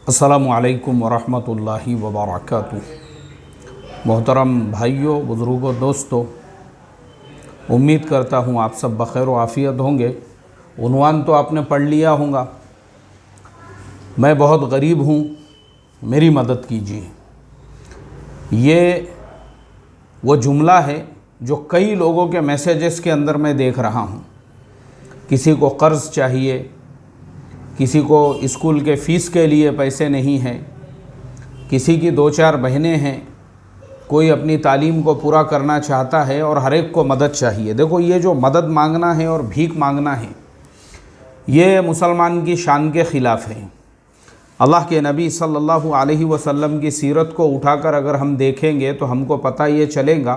अस्सलामु अलैकुम वरहमतुल्लाहि वबरकातुहू। मोहतरम भाइयों, बुज़ुर्गों, दोस्तों, उम्मीद करता हूँ आप सब बख़ैर व आफ़ियत होंगे। उन्वान तो आपने पढ़ लिया होगा, मैं बहुत गरीब हूँ, मेरी मदद कीजिए। ये वो जुमला है जो कई लोगों के मैसेजेस के अंदर मैं देख रहा हूँ। किसी को कर्ज़ चाहिए, किसी को स्कूल के फ़ीस के लिए पैसे नहीं हैं, किसी की दो चार बहनें हैं, कोई अपनी तालीम को पूरा करना चाहता है और हर एक को मदद चाहिए। देखो, ये जो मदद मांगना है और भीख मांगना है, ये मुसलमान की शान के ख़िलाफ़ है। अल्लाह के नबी सल्लल्लाहु अलैहि वसल्लम की सीरत को उठाकर अगर हम देखेंगे तो हमको पता ये चलेगा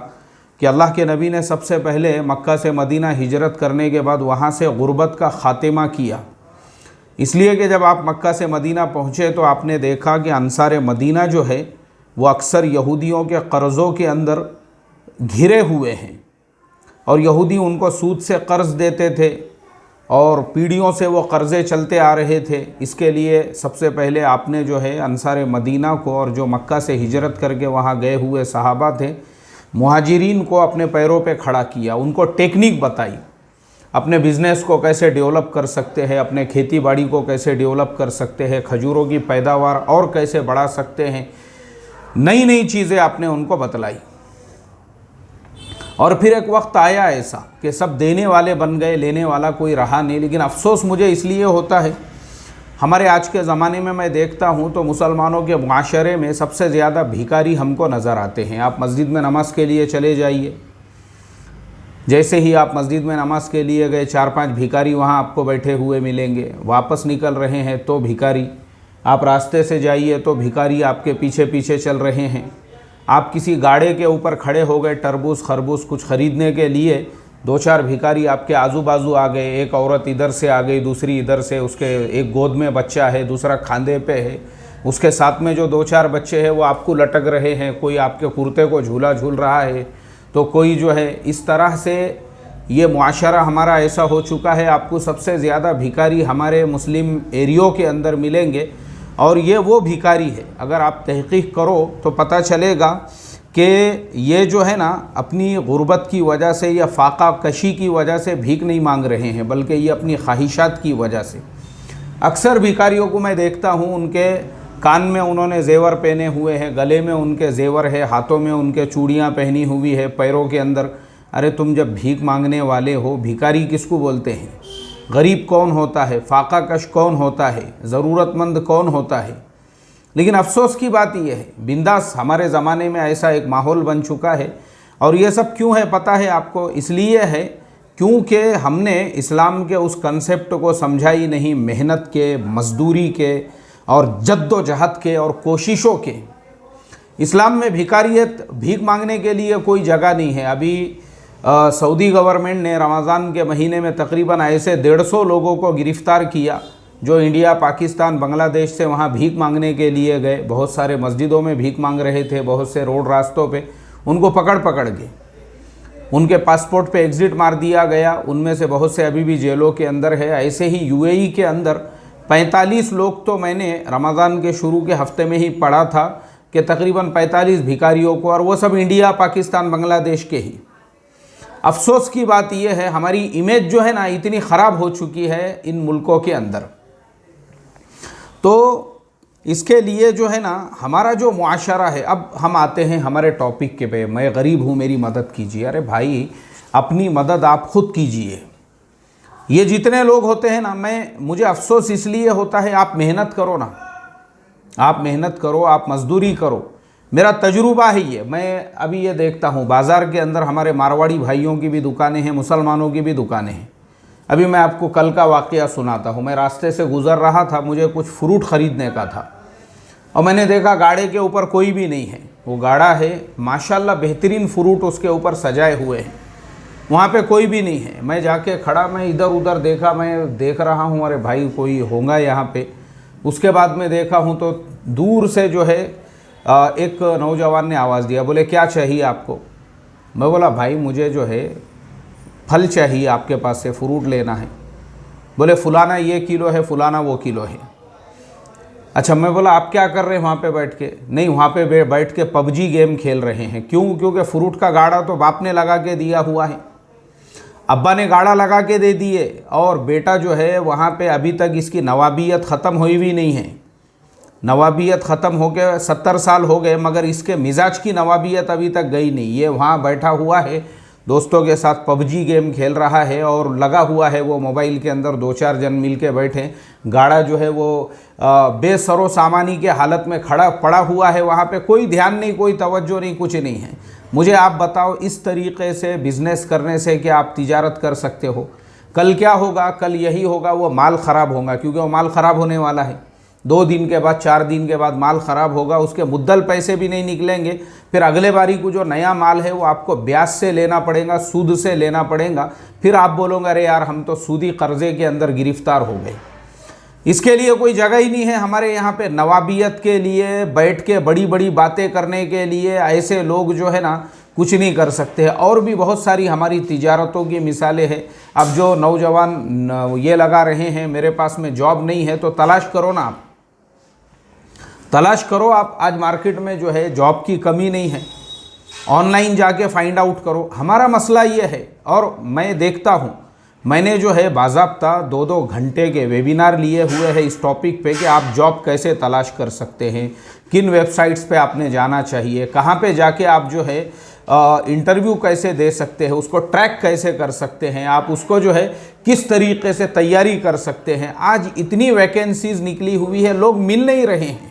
कि अल्लाह के नबी ने सबसे पहले मक्का से मदीना हिजरत करने के बाद वहाँ से गुर्बत का ख़ात्मा किया। इसलिए कि जब आप मक्का से मदीना पहुँचे तो आपने देखा कि अंसार मदीना जो है वो अक्सर यहूदियों के कर्ज़ों के अंदर घिरे हुए हैं और यहूदी उनको सूद से कर्ज़ देते थे और पीढ़ियों से वो कर्ज़े चलते आ रहे थे। इसके लिए सबसे पहले आपने जो है अंसार मदीना को और जो मक्का से हिजरत करके वहाँ गए हुए सहाबा थे, मुहाजिरीन को अपने पैरों पे खड़ा किया, उनको टेक्निक बताई, अपने बिज़नेस को कैसे डेवलप कर सकते हैं, अपने खेती बाड़ी को कैसे डेवलप कर सकते हैं, खजूरों की पैदावार और कैसे बढ़ा सकते हैं, नई नई चीज़ें आपने उनको बतलाई। और फिर एक वक्त आया ऐसा कि सब देने वाले बन गए, लेने वाला कोई रहा नहीं। लेकिन अफसोस मुझे इसलिए होता है, हमारे आज के ज़माने में मैं देखता हूँ तो मुसलमानों के मुआशरे में सबसे ज़्यादा भिखारी हमको नज़र आते हैं। आप मस्जिद में नमाज़ के लिए चले जाइए, जैसे ही आप मस्जिद में नमाज़ के लिए गए, चार पांच भिखारी वहाँ आपको बैठे हुए मिलेंगे। वापस निकल रहे हैं तो भिखारी, आप रास्ते से जाइए तो भिखारी आपके पीछे पीछे चल रहे हैं। आप किसी गाड़े के ऊपर खड़े हो गए तरबूज खरबूज कुछ ख़रीदने के लिए, दो चार भिखारी आपके आजू बाजू आ गए। एक औरत इधर से आ गई, दूसरी इधर से, उसके एक गोद में बच्चा है, दूसरा खांधे पे है, उसके साथ में जो दो चार बच्चे हैं वो आपको लटक रहे हैं, कोई आपके कुर्ते को झूला झूल रहा है, तो कोई जो है। इस तरह से ये मुआशरा हमारा ऐसा हो चुका है। आपको सबसे ज़्यादा भिखारी हमारे मुस्लिम एरियो के अंदर मिलेंगे और ये वो भिखारी है, अगर आप तहक़ीक़ करो तो पता चलेगा कि ये जो है ना, अपनी गुर्बत की वजह से या फ़ाक़ा कशी की वजह से भीख नहीं मांग रहे हैं, बल्कि ये अपनी ख्वाहिशात की वजह से। अक्सर भिखारियों को मैं देखता हूँ, उनके कान में उन्होंने जेवर पहने हुए हैं, गले में उनके जेवर है, हाथों में उनके चूड़ियाँ पहनी हुई है, पैरों के अंदर। अरे तुम जब भीख मांगने वाले हो, भिखारी किसको बोलते हैं? गरीब कौन होता है? फ़ाक़ा कश कौन होता है? ज़रूरतमंद कौन होता है? लेकिन अफसोस की बात यह है, बिंदास हमारे ज़माने में ऐसा एक माहौल बन चुका है। और ये सब क्यों है पता है आपको? इसलिए है क्योंकि हमने इस्लाम के उस कंसेप्ट को समझा ही नहीं, मेहनत के, मजदूरी के और जद्दोजहद के और कोशिशों के। इस्लाम में भिखारियत, भीख मांगने के लिए कोई जगह नहीं है। अभी सऊदी गवर्नमेंट ने रमज़ान के महीने में तकरीबन ऐसे 150 लोगों को गिरफ़्तार किया जो इंडिया, पाकिस्तान, बांग्लादेश से वहाँ भीख मांगने के लिए गए। बहुत सारे मस्जिदों में भीख मांग रहे थे, बहुत से रोड रास्तों पे उनको पकड़ के उनके पासपोर्ट पे एग्ज़िट मार दिया गया। उनमें से बहुत से अभी भी जेलों के अंदर है। ऐसे ही यूएई के अंदर 45 लोग, तो मैंने रमज़ान के शुरू के हफ्ते में ही पढ़ा था कि तकरीबन 45 भिखारियों को, और वो सब इंडिया, पाकिस्तान, बांग्लादेश के ही। अफसोस की बात यह है, हमारी इमेज जो है ना इतनी ख़राब हो चुकी है इन मुल्कों के अंदर। तो इसके लिए जो है ना, हमारा जो मुआशरा है, अब हम आते हैं हमारे टॉपिक के पे। मैं गरीब हूँ, मेरी मदद कीजिए। अरे भाई, अपनी मदद आप खुद कीजिए। ये जितने लोग होते हैं ना, मुझे अफसोस इसलिए होता है, आप मेहनत करो ना, आप मेहनत करो, आप मजदूरी करो। मेरा तजुर्बा है ये। मैं अभी ये देखता हूँ बाज़ार के अंदर हमारे मारवाड़ी भाइयों की भी दुकानें हैं, मुसलमानों की भी दुकानें हैं। अभी मैं आपको कल का वाक़या सुनाता हूँ। मैं रास्ते से गुज़र रहा था, मुझे कुछ फ्रूट ख़रीदने का था और मैंने देखा गाड़े के ऊपर कोई भी नहीं है। वो गाड़ा है, माशाल्लाह बेहतरीन फ्रूट उसके ऊपर सजाए हुए हैं, वहाँ पे कोई भी नहीं है। मैं जाके खड़ा, मैं इधर उधर देखा, मैं देख रहा हूँ अरे भाई कोई होगा यहाँ पे। उसके बाद में देखा हूँ तो दूर से जो है एक नौजवान ने आवाज़ दिया, बोले क्या चाहिए आपको? मैं बोला भाई मुझे जो है फल चाहिए, आपके पास से फ्रूट लेना है। बोले फुलाना ये किलो है, फुलाना वो किलो है। अच्छा, मैं बोला आप क्या कर रहे हैं वहाँ पे बैठ के? नहीं, वहाँ पे बैठ के पबजी गेम खेल रहे हैं। क्यों? क्योंकि फ्रूट का गाड़ा तो बाप ने लगा के दिया हुआ है, अब्बा ने गाड़ा लगा के दे दिए, और बेटा जो है वहाँ पे अभी तक इसकी नवाबियत ख़त्म हुई भी नहीं है। नवाबियत ख़त्म हो गए, 70 साल हो गए, मगर इसके मिजाज की नवाबियत अभी तक गई नहीं। ये वहाँ बैठा हुआ है, दोस्तों के साथ पबजी गेम खेल रहा है, और लगा हुआ है वो मोबाइल के अंदर। 2-4 जन मिल के बैठे, गाड़ा जो है वो बेसरो सामानी के हालत में खड़ा पड़ा हुआ है वहाँ पे। कोई ध्यान नहीं, कोई तवज्जो नहीं, कुछ नहीं है। मुझे आप बताओ, इस तरीक़े से बिज़नेस करने से क्या आप तिजारत कर सकते हो? कल क्या होगा? कल यही होगा, वो माल ख़राब होगा, क्योंकि वो माल ख़राब होने वाला है। 2 दिन के बाद, 4 दिन के बाद माल ख़राब होगा, उसके मुद्दल पैसे भी नहीं निकलेंगे। फिर अगले बारी को जो नया माल है वो आपको ब्याज से लेना पड़ेगा, सूद से लेना पड़ेगा। फिर आप बोलोगे अरे यार हम तो सूदी कर्जे के अंदर गिरफ्तार हो गए। इसके लिए कोई जगह ही नहीं है हमारे यहाँ पे। नवाबियत के लिए बैठ के बड़ी बड़ी बातें करने के लिए ऐसे लोग जो है ना कुछ नहीं कर सकते हैं। और भी बहुत सारी हमारी तिजारतों की मिसालें हैं। अब जो नौजवान ये लगा रहे हैं मेरे पास में जॉब नहीं है, तो तलाश करो ना, आप तलाश करो। आप आज मार्केट में जो है जॉब की कमी नहीं है, ऑनलाइन जाके फाइंड आउट करो। हमारा मसला ये है, और मैं देखता हूँ, मैंने जो है बाज़ाब्ता 2-2 घंटे के वेबिनार लिए हुए हैं इस टॉपिक पे कि आप जॉब कैसे तलाश कर सकते हैं, किन वेबसाइट्स पे आपने जाना चाहिए, कहाँ पे जाके आप जो है इंटरव्यू कैसे दे सकते हैं, उसको ट्रैक कैसे कर सकते हैं, आप उसको जो है किस तरीके से तैयारी कर सकते हैं। आज इतनी वैकेंसीज़ निकली हुई है, लोग मिल नहीं रहे हैं।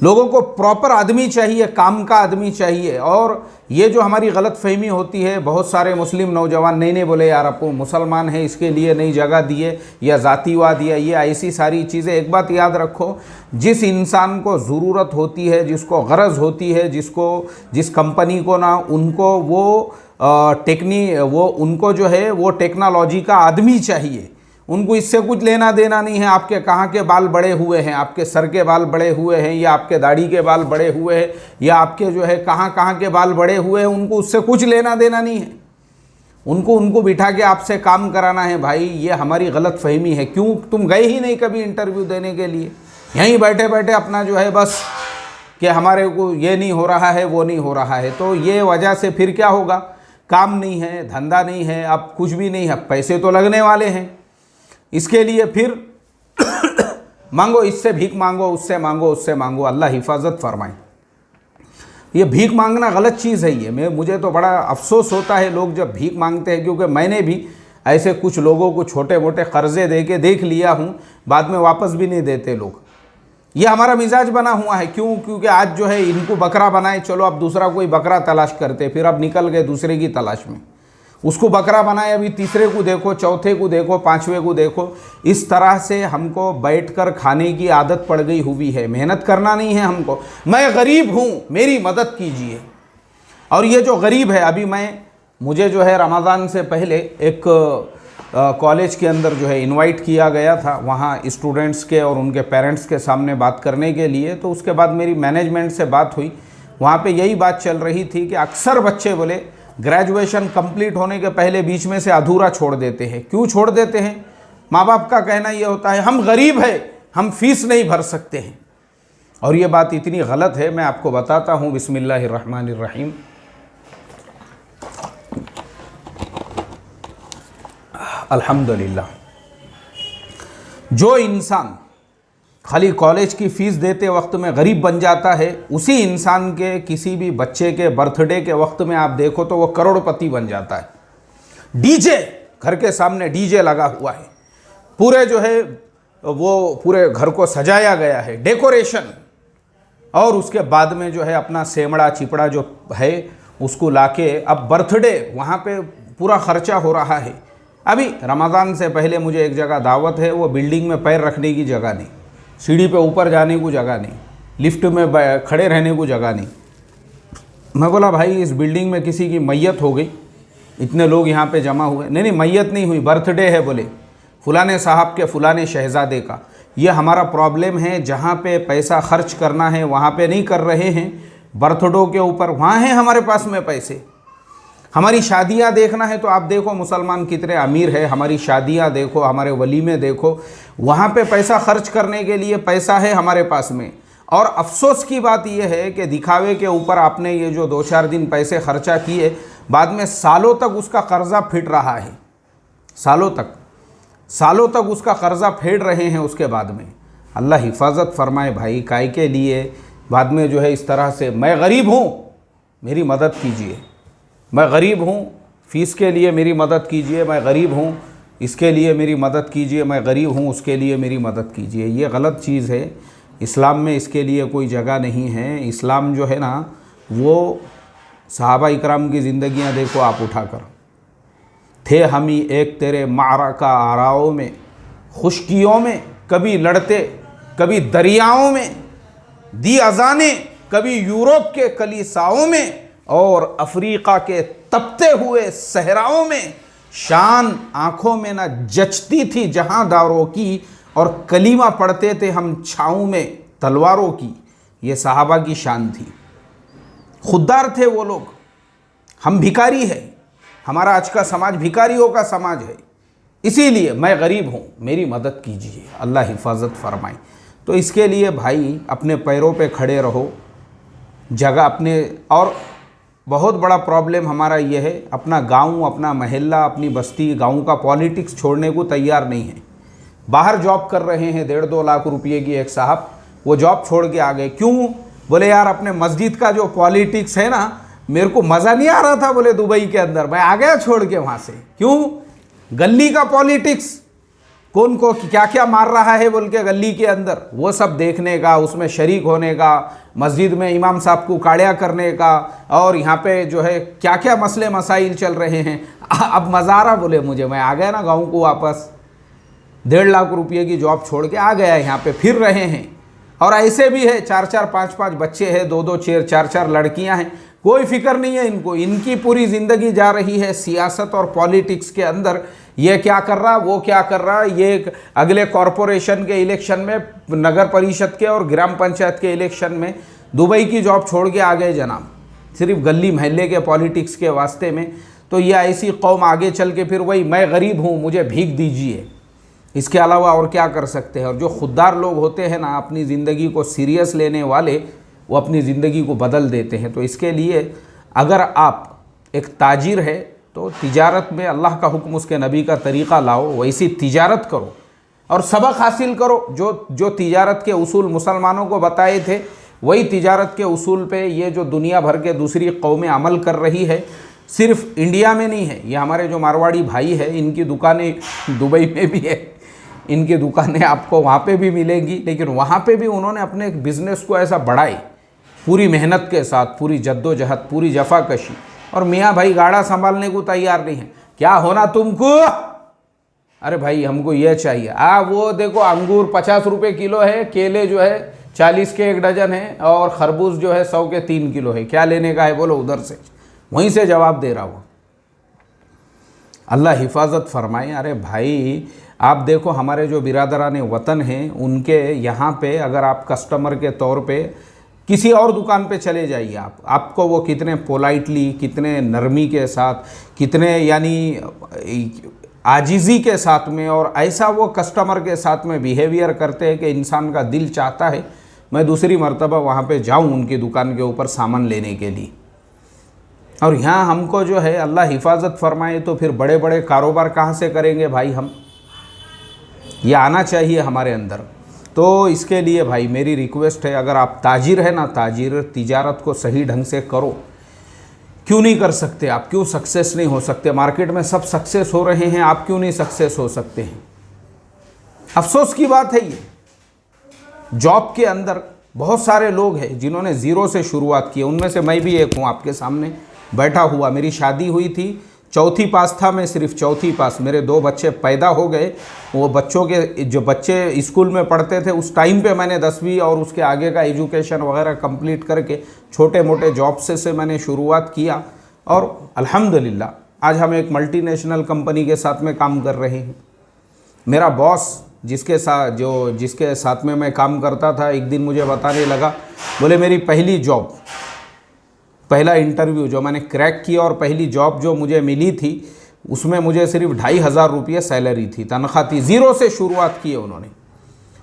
लोगों को प्रॉपर आदमी चाहिए, काम का आदमी चाहिए। और ये जो हमारी गलत फहमी होती है, बहुत सारे मुस्लिम नौजवान नहीं बोले यार आपको मुसलमान है इसके लिए नई जगह दिए, या जातिवाद, या ये ऐसी सारी चीज़ें। एक बात याद रखो, जिस इंसान को ज़रूरत होती है, जिसको गरज होती है, जिस कंपनी को ना उनको उनको जो है वो टेक्नोलॉजी का आदमी चाहिए। उनको इससे कुछ लेना देना नहीं है आपके कहाँ के बाल बड़े हुए हैं, आपके सर के बाल बड़े हुए हैं, या आपके दाढ़ी के बाल बड़े हुए हैं, या आपके जो है कहाँ के बाल बड़े हुए हैं। उनको उससे कुछ लेना देना नहीं है। उनको बिठा के आपसे काम कराना है। भाई ये हमारी गलत फहमी है। क्यों? तुम गए ही नहीं कभी इंटरव्यू देने के लिए, यहीं बैठे बैठे अपना जो है बस कि हमारे को ये नहीं हो रहा है, वो नहीं हो रहा है। तो ये वजह से फिर क्या होगा? काम नहीं है, धंधा नहीं है, अब कुछ भी नहीं है, पैसे तो लगने वाले हैं। इसके लिए फिर मांगो, इससे भीख मांगो, उससे मांगो, उससे मांगो। अल्लाह हिफाजत फरमाए। ये भीख मांगना गलत चीज़ है। ये मुझे तो बड़ा अफसोस होता है लोग जब भीख मांगते हैं, क्योंकि मैंने भी ऐसे कुछ लोगों को छोटे मोटे कर्जे दे के देख लिया हूँ, बाद में वापस भी नहीं देते लोग। ये हमारा मिजाज बना हुआ है। क्यों? क्योंकि आज जो है इनको बकरा बनाए, चलो अब दूसरा कोई बकरा तलाश करते, फिर अब निकल गए दूसरे की तलाश में। उसको बकरा बनाए, अभी तीसरे को देखो, चौथे को देखो, 5वें को देखो। इस तरह से हमको बैठकर खाने की आदत पड़ गई हुई है। मेहनत करना नहीं है हमको। मैं गरीब हूँ, मेरी मदद कीजिए। और ये जो गरीब है, अभी मुझे जो है रमज़ान से पहले एक कॉलेज के अंदर जो है इनवाइट किया गया था, वहाँ स्टूडेंट्स के और उनके पेरेंट्स के सामने बात करने के लिए। तो उसके बाद मेरी मैनेजमेंट से बात हुई, वहाँ पे यही बात चल रही थी कि अक्सर बच्चे बोले ग्रेजुएशन कंप्लीट होने के पहले बीच में से अधूरा छोड़ देते हैं। क्यों छोड़ देते हैं? माँ बाप का कहना ये होता है हम गरीब हैं, हम फीस नहीं भर सकते हैं। और ये बात इतनी गलत है, मैं आपको बताता हूँ। बिस्मिल्लाहिर्रहमानिर्रहीम। अल्हम्दुलिल्लाह। जो इंसान खाली कॉलेज की फ़ीस देते वक्त में गरीब बन जाता है, उसी इंसान के किसी भी बच्चे के बर्थडे के वक्त में आप देखो तो वो करोड़पति बन जाता है। डीजे, घर के सामने डीजे लगा हुआ है, पूरे जो है वो पूरे घर को सजाया गया है, डेकोरेशन। और उसके बाद में जो है अपना सेमड़ा चिपड़ा जो है उसको लाके अब बर्थडे वहाँ पे पूरा ख़र्चा हो रहा है। अभी रमज़ान से पहले मुझे एक जगह दावत है, वो बिल्डिंग में पैर रखने की जगह नहीं, सीढ़ी पे ऊपर जाने को जगह नहीं, लिफ्ट में खड़े रहने को जगह नहीं। मैं बोला भाई इस बिल्डिंग में किसी की मैयत हो गई, इतने लोग यहाँ पे जमा हुए। नहीं, मैयत नहीं हुई, बर्थडे है, बोले फलाने साहब के फलाने शहज़ादे का। ये हमारा प्रॉब्लम है, जहाँ पे पैसा खर्च करना है वहाँ पे नहीं कर रहे हैं, बर्थडों के ऊपर वहाँ हैं हमारे पास में पैसे। हमारी शादियां देखना है तो आप देखो मुसलमान कितने अमीर है, हमारी शादियां देखो, हमारे वलीमे देखो, वहाँ पे पैसा खर्च करने के लिए पैसा है हमारे पास में। और अफसोस की बात यह है कि दिखावे के ऊपर आपने ये जो 2-4 दिन पैसे खर्चा किए, बाद में सालों तक उसका कर्जा फिट रहा है, सालों तक उसका कर्जा फेड रहे हैं उसके बाद में। अल्लाह हिफाजत फरमाए भाई, काय के लिए बाद में जो है इस तरह से, मैं गरीब हूँ मेरी मदद कीजिए, मैं गरीब हूँ फ़ीस के लिए मेरी मदद कीजिए, मैं गरीब हूँ इसके लिए मेरी मदद कीजिए, मैं गरीब हूँ उसके लिए मेरी मदद कीजिए। ये गलत चीज़ है, इस्लाम में इसके लिए कोई जगह नहीं है। इस्लाम जो है ना, वो सहाबा इकराम की ज़िंदगियाँ देखो आप उठाकर, थे हम ही एक तेरे मारका आराओं में, खुशकियों में कभी लड़ते कभी दरियाओं में, दी अजाने कभी यूरोप के कलीसाओं में और अफ्रीका के तपते हुए सहराओं में, शान आँखों में न जचती थी जहांदारों की और कलीमा पढ़ते थे हम छाँव में तलवारों की। ये सहाबा की शान थी, खुददार थे वो लोग। हम भिखारी हैं, हमारा आज का समाज भिखारियों का समाज है, इसीलिए मैं गरीब हूँ मेरी मदद कीजिए, अल्लाह हिफाजत फरमाए। तो इसके लिए भाई अपने पैरों पे खड़े रहो, जगह अपने। और बहुत बड़ा प्रॉब्लम हमारा ये है, अपना गांव, अपना महल्ला, अपनी बस्ती, गांव का पॉलिटिक्स छोड़ने को तैयार नहीं है। बाहर जॉब कर रहे हैं 1.5-2 लाख रुपये की एक साहब, वो जॉब छोड़ के आ गए। क्यों? बोले यार अपने मस्जिद का जो पॉलिटिक्स है ना, मेरे को मज़ा नहीं आ रहा था बोले दुबई के अंदर, मैं आ गया छोड़ के वहाँ से। क्यों? गली का पॉलिटिक्स, कौन को क्या क्या मार रहा है बोल के गली के अंदर, वो सब देखने का, उसमें शरीक होने का, मस्जिद में इमाम साहब को काड़िया करने का, और यहाँ पे जो है क्या क्या मसले मसाइल चल रहे हैं। अब मज़ा आ रहा बोले मुझे, मैं आ गया ना गाँव को वापस, 1.5 लाख रुपये की जॉब छोड़ के आ गया, यहाँ पे फिर रहे हैं। और ऐसे भी है 4-4 5-5 बच्चे हैं, 2-2 4-4 लड़कियाँ हैं, कोई फिक्र नहीं है इनको। इनकी पूरी ज़िंदगी जा रही है सियासत और पॉलिटिक्स के अंदर, ये क्या कर रहा वो क्या कर रहा। ये अगले कॉरपोरेशन के इलेक्शन में, नगर परिषद के और ग्राम पंचायत के इलेक्शन में दुबई की जॉब छोड़ के आ गए जनाब, सिर्फ गली महल्ले के पॉलिटिक्स के वास्ते में। तो ये ऐसी कौम आगे चल के फिर वही मैं गरीब हूँ मुझे भीख दीजिए, इसके अलावा और क्या कर सकते हैं। और जो खुददार लोग होते हैं ना, अपनी ज़िंदगी को सीरियस लेने वाले, वो अपनी ज़िंदगी को बदल देते हैं। तो इसके लिए अगर आप एक ताजिर है तो तिजारत में अल्लाह का हुक्म, उसके नबी का तरीक़ा लाओ, वैसी तिजारत करो और सबक हासिल करो। जो तिजारत के उसूल मुसलमानों को बताए थे, वही तिजारत के उसूल पे ये जो दुनिया भर के दूसरी कौमें अमल कर रही है। सिर्फ इंडिया में नहीं है, ये हमारे जो मारवाड़ी भाई है, इनकी दुकानें दुबई में भी है, इनकी दुकानें आपको वहाँ पे भी मिलेंगी। लेकिन वहाँ पे भी उन्होंने अपने एक बिज़नेस को ऐसा बढ़ाई, पूरी मेहनत के साथ, पूरी जद्दोजहद, पूरी जफाकशी। और मियाँ भाई गाड़ा संभालने को तैयार नहीं है। क्या होना तुमको? अरे भाई हमको ये चाहिए। वो देखो अंगूर 50 रुपये किलो है, केले जो है 40 के 1 डजन है, और खरबूज जो है 100 के 3 किलो है। क्या लेने का है बोलो, उधर से वहीं से जवाब दे रहा हो। अल्लाह हिफाजत फरमाए। अरे भाई आप देखो, हमारे जो बिरादरान वतन हैं, उनके यहाँ पे अगर आप कस्टमर के तौर पे किसी और दुकान पे चले जाइए, आपको वो कितने पोलाइटली, कितने नरमी के साथ, कितने यानी आजिज़ी के साथ में, और ऐसा वो कस्टमर के साथ में बिहेवियर करते हैं कि इंसान का दिल चाहता है मैं दूसरी मर्तबा वहाँ पे जाऊँ उनकी दुकान के ऊपर सामान लेने के लिए। और यहाँ हमको जो है अल्लाह हिफाजत फरमाए, तो फिर बड़े बड़े कारोबार कहाँ से करेंगे भाई हम? ये आना चाहिए हमारे अंदर। तो इसके लिए भाई मेरी रिक्वेस्ट है, अगर आप ताजिर है ना, ताजिर तिजारत को सही ढंग से करो। क्यों नहीं कर सकते आप? क्यों सक्सेस नहीं हो सकते? मार्केट में सब सक्सेस हो रहे हैं, आप क्यों नहीं सक्सेस हो सकते हैं? अफसोस की बात है ये। जॉब के अंदर बहुत सारे लोग हैं जिन्होंने ज़ीरो से शुरुआत की, उनमें से मैं भी एक हूँ, आपके सामने बैठा हुआ। मेरी शादी हुई थी, 4वीं पास था मैं, सिर्फ 4वीं पास। मेरे 2 बच्चे पैदा हो गए। वो बच्चों के जो बच्चे स्कूल में पढ़ते थे उस टाइम पे मैंने 10वीं और उसके आगे का एजुकेशन वगैरह कंप्लीट करके छोटे मोटे जॉब से मैंने शुरुआत किया। और अल्हम्दुलिल्लाह आज हम एक मल्टीनेशनल कंपनी के साथ में काम कर रहे हैं। मेरा बॉस जिसके साथ में मैं काम करता था, एक दिन मुझे बताने लगा, बोले मेरी पहली जॉब पहला इंटरव्यू जो मैंने क्रैक किया और पहली जॉब जो मुझे मिली थी उसमें मुझे सिर्फ 2,500 रुपये सैलरी थी, तनख्वाह थी। ज़ीरो से शुरुआत की है उन्होंने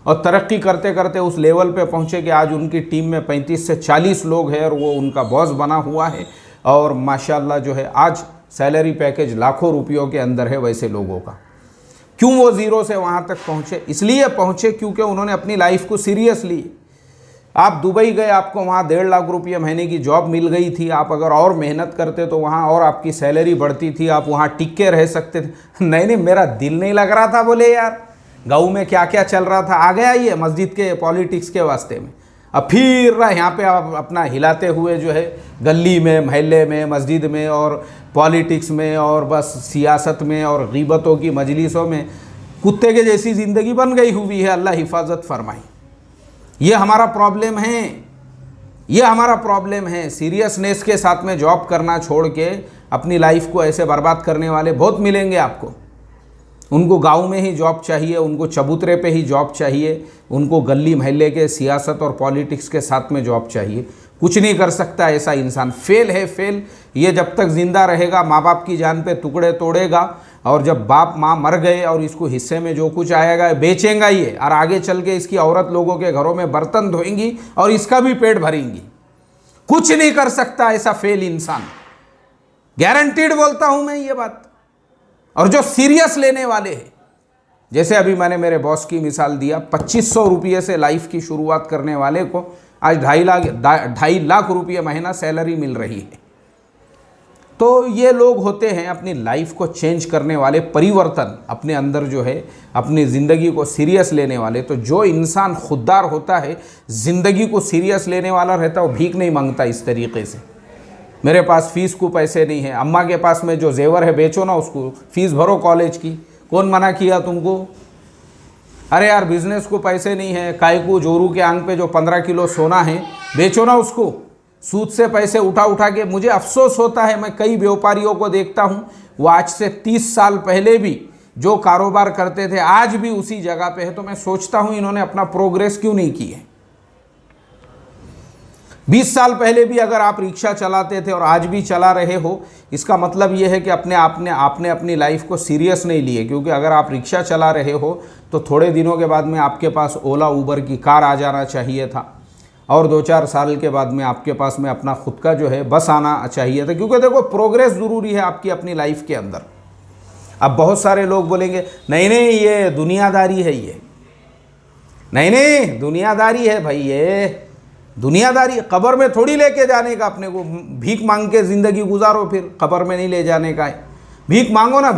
और तरक्की करते करते उस लेवल पे पहुँचे कि आज उनकी टीम में 35 से 40 लोग हैं और वो उनका बॉस बना हुआ है। और माशाल्लाह जो है आज सैलरी पैकेज लाखों रुपयों के अंदर है वैसे लोगों का। क्यों वो ज़ीरो से वहाँ तक पहुँचे? इसलिए पहुँचे क्योंकि उन्होंने अपनी लाइफ को सीरियस ली। आप दुबई गए, आपको वहाँ 1.5 लाख रुपये महीने की जॉब मिल गई थी। आप अगर और मेहनत करते तो वहाँ और आपकी सैलरी बढ़ती थी, आप वहाँ टिक के रह सकते थे। नहीं, मेरा दिल नहीं लग रहा था। बोले यार गाँव में क्या क्या चल रहा था, आ गया ये मस्जिद के पॉलिटिक्स के वास्ते में। अब फिर रहा यहाँ पे आप अपना हिलाते हुए जो है गली में, मोहल्ले में, मस्जिद में और पॉलिटिक्स में और बस सियासत में और गीबतों की मजलिसों में कुत्ते के जैसी ज़िंदगी बन गई हुई है। अल्लाह हिफाजत फरमाए। ये हमारा प्रॉब्लम है, ये हमारा प्रॉब्लम है। सीरियसनेस के साथ में जॉब करना छोड़ के अपनी लाइफ को ऐसे बर्बाद करने वाले बहुत मिलेंगे आपको। उनको गांव में ही जॉब चाहिए, उनको चबूतरे पे ही जॉब चाहिए, उनको गली मोहल्ले के सियासत और पॉलिटिक्स के साथ में जॉब चाहिए। कुछ नहीं कर सकता ऐसा इंसान। फेल है, फेल। ये जब तक ज़िंदा रहेगा माँ बाप की जान पे टुकड़े तोड़ेगा और जब बाप माँ मर गए और इसको हिस्से में जो कुछ आएगा बेचेगा ये, और आगे चल के इसकी औरत लोगों के घरों में बर्तन धोएंगी और इसका भी पेट भरेंगी। कुछ नहीं कर सकता ऐसा फेल इंसान, गारंटीड बोलता हूँ मैं ये बात। और जो सीरियस लेने वाले हैं, जैसे अभी मैंने मेरे बॉस की मिसाल दिया, 2500 रुपये से लाइफ की शुरुआत करने वाले को आज 2.5 लाख रुपये महीना सैलरी मिल रही है। तो ये लोग होते हैं अपनी लाइफ को चेंज करने वाले, परिवर्तन अपने अंदर जो है अपनी ज़िंदगी को सीरियस लेने वाले। तो जो इंसान खुददार होता है, ज़िंदगी को सीरियस लेने वाला रहता है, वो भीख नहीं मांगता इस तरीके से। मेरे पास फ़ीस को पैसे नहीं है, अम्मा के पास में जो जेवर है बेचो ना, उसको फ़ीस भरो कॉलेज की। कौन मना किया तुमको? अरे यार बिज़नेस को पैसे नहीं है, काय को जोरू के आंग पे जो 15 किलो सोना है बेचो ना उसको। सूद से पैसे उठा उठा के, मुझे अफसोस होता है, मैं कई व्यापारियों को देखता हूँ वो आज से 30 साल पहले भी जो कारोबार करते थे आज भी उसी जगह पे है। तो मैं सोचता हूँ इन्होंने अपना प्रोग्रेस क्यों नहीं की है। 20 साल पहले भी अगर आप रिक्शा चलाते थे और आज भी चला रहे हो, इसका मतलब ये है कि आपने अपनी लाइफ को सीरियस नहीं लिए। क्योंकि अगर आप रिक्शा चला रहे हो तो थोड़े दिनों के बाद में आपके पास ओला उबर की कार आ जाना चाहिए था, और 2-4 साल के बाद में आपके पास में अपना खुद का जो है बस आना चाहिए था। क्योंकि देखो प्रोग्रेस ज़रूरी है आपकी अपनी लाइफ के अंदर। अब बहुत सारे लोग बोलेंगे नहीं ये दुनियादारी है, ये नहीं दुनियादारी है भाई, ये दुनियादारी। कब्र में थोड़ी लेके जाने का अपने को, भीख मांग के ज़िंदगी गुजारो, फिर कब्र में नहीं ले जाने का है। भीख मांगो ना,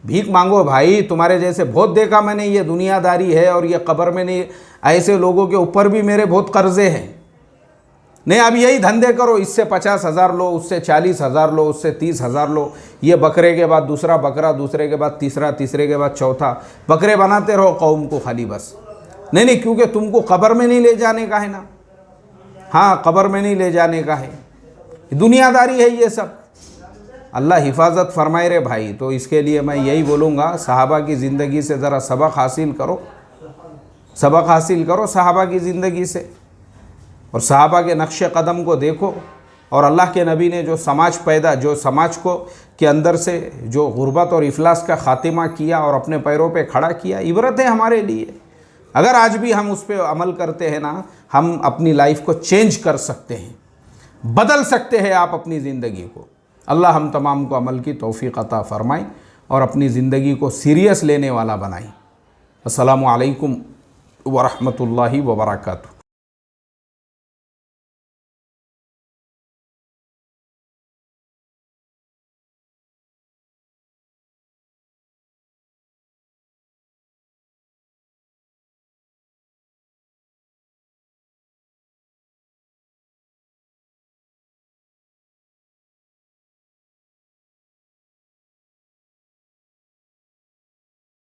भीख मांगो भाई। तुम्हारे जैसे बहुत देखा मैंने, ये दुनियादारी है और ये कब्र में नहीं। ऐसे लोगों के ऊपर भी मेरे बहुत कर्जे हैं। नहीं, अब यही धंधे करो, इससे 50,000 लो, उससे 40,000 लो, उससे 30,000 लो। ये बकरे के बाद दूसरा बकरा, दूसरे के बाद तीसरा, तीसरे के बाद चौथा, बकरे बनाते रहो कौम को खाली बस। नहीं, क्योंकि तुमको कब्र में नहीं ले जाने का है ना। हाँ, कब्र में नहीं ले जाने का है, दुनियादारी है ये सब। अल्लाह हिफाजत फरमाए रे भाई। तो इसके लिए मैं यही बोलूँगा, सहाबा की ज़िंदगी से ज़रा सबक हासिल करो, सबक हासिल करो सहाबा की ज़िंदगी से, और सहाबा के नक्श कदम को देखो। और अल्लाह के नबी ने जो समाज को के अंदर से जो गुर्बत और इफलास का ख़ातिमा किया और अपने पैरों पे खड़ा किया, इबरत है हमारे लिए। अगर आज भी हम उस पर अमल करते हैं ना, हम अपनी लाइफ को चेंज कर सकते हैं, बदल सकते हैं आप अपनी ज़िंदगी को। अल्लाह हम तमाम को अमल की तौफीक अता फ़रमाए और अपनी ज़िंदगी को सीरियस लेने वाला बनाए। अस्सलामु अलैकुम व रहमतुल्लाहि व बरकातुहू।